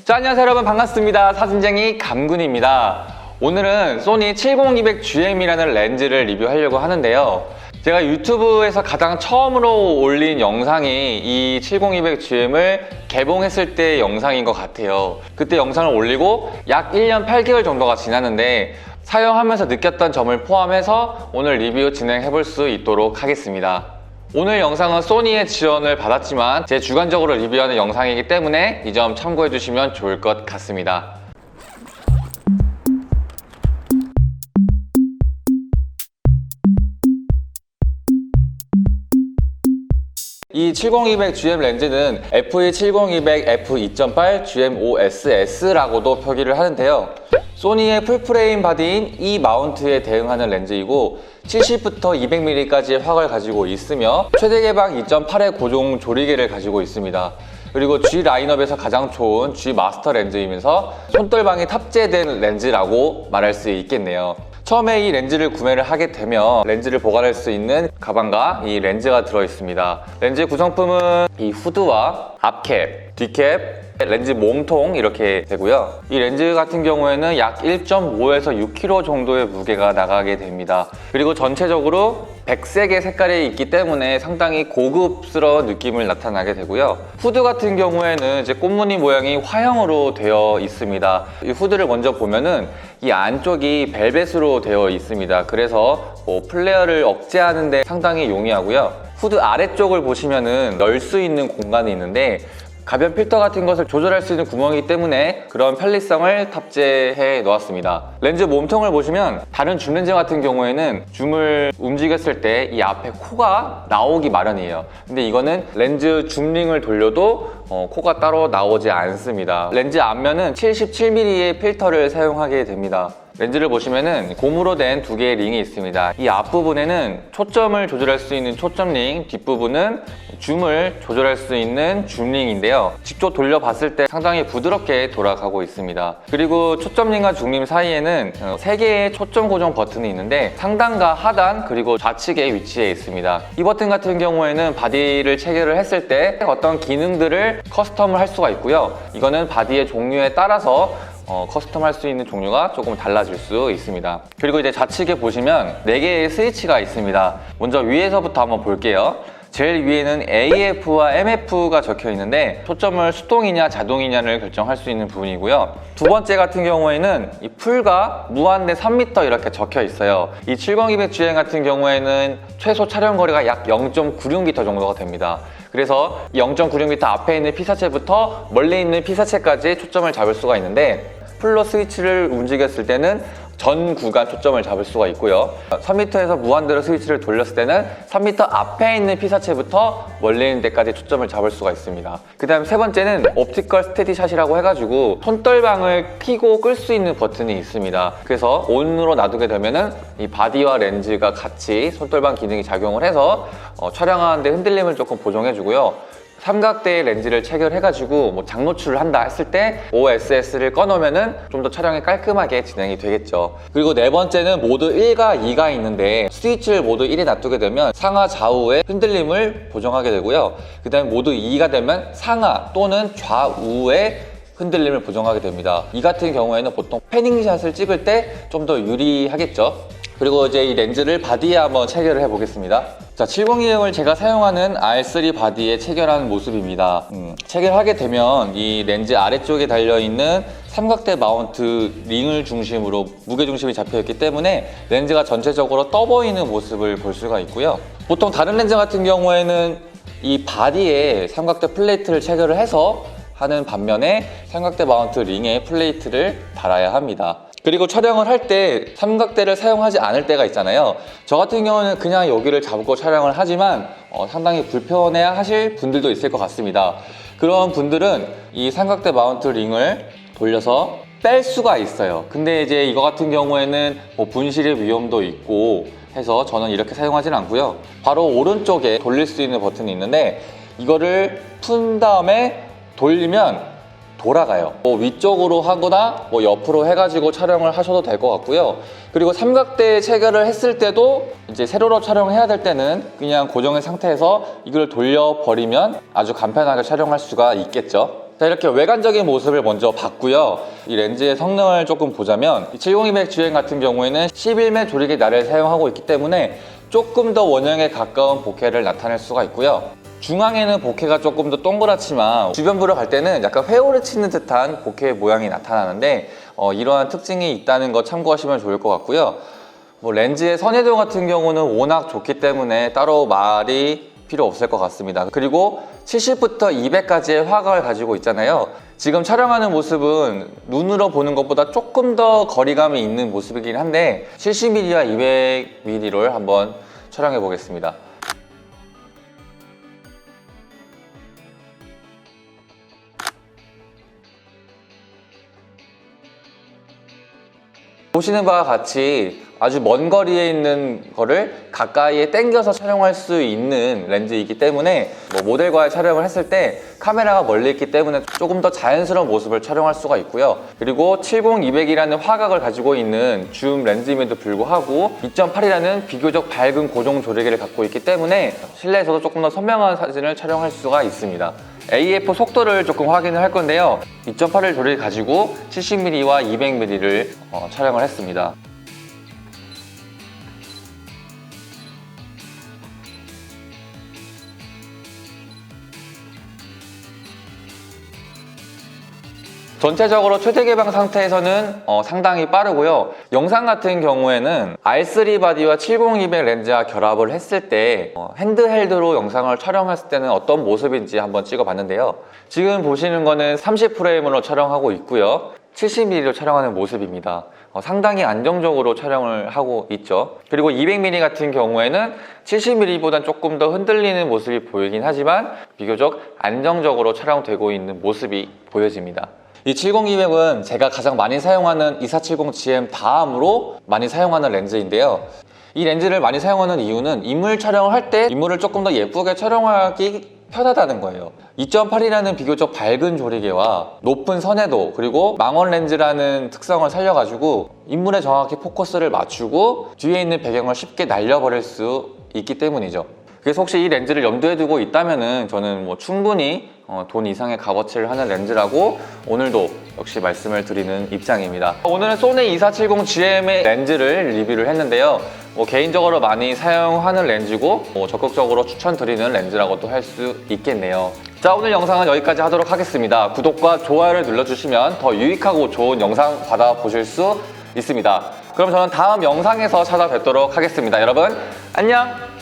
자, 안녕하세요 여러분, 반갑습니다. 사진쟁이 감군입니다. 오늘은 소니 70-200GM이라는 렌즈를 리뷰하려고 하는데요. 제가 유튜브에서 가장 처음으로 올린 영상이 이 70-200GM을 개봉했을 때 영상인 것 같아요. 그때 영상을 올리고 약 1년 8개월 정도가 지났는데 사용하면서 느꼈던 점을 포함해서 오늘 리뷰 진행해 볼 수 있도록 하겠습니다. 오늘 영상은 소니의 지원을 받았지만 제 주관적으로 리뷰하는 영상이기 때문에 이 점 참고해 주시면 좋을 것 같습니다. 이 70-200GM 렌즈는 FE70-200 f2.8 GM5SS라고도 표기를 하는데요. 소니의 풀프레임 바디인 이 마운트에 대응하는 렌즈이고 70부터 200mm까지의 화각을 가지고 있으며 최대 개방 2.8의 고종 조리개를 가지고 있습니다. 그리고 G 라인업에서 가장 좋은 G 마스터 렌즈이면서 손떨방이 탑재된 렌즈라고 말할 수 있겠네요. 처음에 이 렌즈를 구매를 하게 되면 렌즈를 보관할 수 있는 가방과 이 렌즈가 들어있습니다. 렌즈 구성품은 이 후드와 앞캡, 뒤캡, 렌즈 몸통 이렇게 되고요. 이 렌즈 같은 경우에는 약 1.5에서 6kg 정도의 무게가 나가게 됩니다. 그리고 전체적으로 백색의 색깔이 있기 때문에 상당히 고급스러운 느낌을 나타나게 되고요. 후드 같은 경우에는 이제 꽃무늬 모양이 화형으로 되어 있습니다. 이 후드를 먼저 보면은 이 안쪽이 벨벳으로 되어 있습니다. 그래서 플레어를 억제하는 데 상당히 용이하고요. 후드 아래쪽을 보시면은 넣을 수 있는 공간이 있는데 가변 필터 같은 것을 조절할 수 있는 구멍이기 때문에 그런 편리성을 탑재해 놓았습니다. 렌즈 몸통을 보시면 다른 줌 렌즈 같은 경우에는 줌을 움직였을 때 이 앞에 코가 나오기 마련이에요. 근데 이거는 렌즈 줌링을 돌려도 코가 따로 나오지 않습니다. 렌즈 앞면은 77mm의 필터를 사용하게 됩니다. 렌즈를 보시면은 고무로 된 두 개의 링이 있습니다. 이 앞부분에는 초점을 조절할 수 있는 초점 링, 뒷부분은 줌을 조절할 수 있는 줌 링인데요. 직접 돌려봤을 때 상당히 부드럽게 돌아가고 있습니다. 그리고 초점 링과 줌 링 사이에는 3개의 초점 고정 버튼이 있는데 상단과 하단 그리고 좌측에 위치해 있습니다. 이 버튼 같은 경우에는 바디를 체결을 했을 때 어떤 기능들을 커스텀을 할 수가 있고요. 이거는 바디의 종류에 따라서 커스텀 할 수 있는 종류가 조금 달라질 수 있습니다. 그리고 이제 좌측에 보시면 4개의 스위치가 있습니다. 먼저 위에서부터 한번 볼게요. 제일 위에는 AF와 MF가 적혀 있는데 초점을 수동이냐 자동이냐를 결정할 수 있는 부분이고요. 두 번째 같은 경우에는 이 풀과 무한대 3m 이렇게 적혀 있어요. 이 70-200GM 같은 경우에는 최소 촬영 거리가 약 0.96m 정도가 됩니다. 그래서 0.96m 앞에 있는 피사체부터 멀리 있는 피사체까지 초점을 잡을 수가 있는데 풀로 스위치를 움직였을 때는 전 구간 초점을 잡을 수가 있고요. 3m에서 무한대로 스위치를 돌렸을 때는 3m 앞에 있는 피사체부터 멀리 있는 데까지 초점을 잡을 수가 있습니다. 그 다음 세 번째는 옵티컬 스테디샷이라고 해가지고 손떨방을 켜고 끌 수 있는 버튼이 있습니다. 그래서 ON으로 놔두게 되면은 이 바디와 렌즈가 같이 손떨방 기능이 작용을 해서 촬영하는데 흔들림을 조금 보정해주고요. 삼각대의 렌즈를 체결해가지고 장노출을 한다 했을 때 OSS를 꺼놓으면은 좀 더 촬영이 깔끔하게 진행이 되겠죠. 그리고 네 번째는 모드 1과 2가 있는데 스위치를 모드 1에 놔두게 되면 상하 좌우의 흔들림을 보정하게 되고요. 그 다음에 모드 2가 되면 상하 또는 좌우의 흔들림을 보정하게 됩니다. 이 같은 경우에는 보통 패닝샷을 찍을 때 좀 더 유리하겠죠. 그리고 이제 이 렌즈를 바디에 한번 체결을 해 보겠습니다. 자, 70-200을 제가 사용하는 R3 바디에 체결하는 모습입니다. 체결하게 되면 이 렌즈 아래쪽에 달려있는 삼각대 마운트 링을 중심으로 무게중심이 잡혀있기 때문에 렌즈가 전체적으로 떠 보이는 모습을 볼 수가 있고요. 보통 다른 렌즈 같은 경우에는 이 바디에 삼각대 플레이트를 체결을 해서 하는 반면에 삼각대 마운트 링에 플레이트를 달아야 합니다. 그리고 촬영을 할 때 삼각대를 사용하지 않을 때가 있잖아요. 저 같은 경우는 그냥 여기를 잡고 촬영을 하지만 상당히 불편해 하실 분들도 있을 것 같습니다. 그런 분들은 이 삼각대 마운트 링을 돌려서 뺄 수가 있어요. 근데 이제 이거 같은 경우에는 분실의 위험도 있고 해서 저는 이렇게 사용하지는 않고요. 바로 오른쪽에 돌릴 수 있는 버튼이 있는데 이거를 푼 다음에 돌리면 돌아가요. 위쪽으로 하거나 옆으로 해가지고 촬영을 하셔도 될 것 같고요. 그리고 삼각대 체결을 했을 때도 이제 세로로 촬영해야 될 때는 그냥 고정의 상태에서 이걸 돌려버리면 아주 간편하게 촬영할 수가 있겠죠. 자, 이렇게 외관적인 모습을 먼저 봤고요. 이 렌즈의 성능을 조금 보자면 70200 GM 같은 경우에는 11mm 조리개 날을 사용하고 있기 때문에 조금 더 원형에 가까운 보케를 나타낼 수가 있고요. 중앙에는 보케가 조금 더 동그랗지만 주변부를 갈 때는 약간 회오를 치는 듯한 보케 모양이 나타나는데 이러한 특징이 있다는 거 참고하시면 좋을 것 같고요. 렌즈의 선회도 같은 경우는 워낙 좋기 때문에 따로 말이 필요 없을 것 같습니다. 그리고 70부터 200까지의 화각을 가지고 있잖아요. 지금 촬영하는 모습은 눈으로 보는 것보다 조금 더 거리감이 있는 모습이긴 한데 70mm와 200mm를 한번 촬영해 보겠습니다. 보시는 바와 같이 아주 먼 거리에 있는 거를 가까이에 당겨서 촬영할 수 있는 렌즈이기 때문에 모델과의 촬영을 했을 때 카메라가 멀리 있기 때문에 조금 더 자연스러운 모습을 촬영할 수가 있고요. 그리고 70-200이라는 화각을 가지고 있는 줌 렌즈임에도 불구하고 2.8이라는 비교적 밝은 고정 조리개를 갖고 있기 때문에 실내에서도 조금 더 선명한 사진을 촬영할 수가 있습니다. AF 속도를 조금 확인을 할 건데요. 2.8을 조리개 가지고 70mm와 200mm를 촬영을 했습니다. 전체적으로 최대 개방 상태에서는 상당히 빠르고요. 영상 같은 경우에는 R3 바디와 70-200 렌즈와 결합을 했을 때 핸드헬드로 영상을 촬영했을 때는 어떤 모습인지 한번 찍어봤는데요. 지금 보시는 거는 30프레임으로 촬영하고 있고요. 70mm로 촬영하는 모습입니다. 상당히 안정적으로 촬영을 하고 있죠. 그리고 200mm 같은 경우에는 70mm보단 조금 더 흔들리는 모습이 보이긴 하지만 비교적 안정적으로 촬영되고 있는 모습이 보여집니다. 이 70-200은 제가 가장 많이 사용하는 2470GM 다음으로 많이 사용하는 렌즈인데요. 이 렌즈를 많이 사용하는 이유는 인물 촬영을 할 때 인물을 조금 더 예쁘게 촬영하기 편하다는 거예요. 2.8이라는 비교적 밝은 조리개와 높은 선회도 그리고 망원 렌즈라는 특성을 살려가지고 인물에 정확히 포커스를 맞추고 뒤에 있는 배경을 쉽게 날려버릴 수 있기 때문이죠. 그래서 혹시 이 렌즈를 염두에 두고 있다면은 저는 충분히 돈 이상의 값어치를 하는 렌즈라고 오늘도 역시 말씀을 드리는 입장입니다. 오늘은 소니 2470GM의 렌즈를 리뷰를 했는데요. 개인적으로 많이 사용하는 렌즈고 적극적으로 추천드리는 렌즈라고도 할 수 있겠네요. 자, 오늘 영상은 여기까지 하도록 하겠습니다. 구독과 좋아요를 눌러주시면 더 유익하고 좋은 영상 받아보실 수 있습니다. 그럼 저는 다음 영상에서 찾아뵙도록 하겠습니다. 여러분 안녕!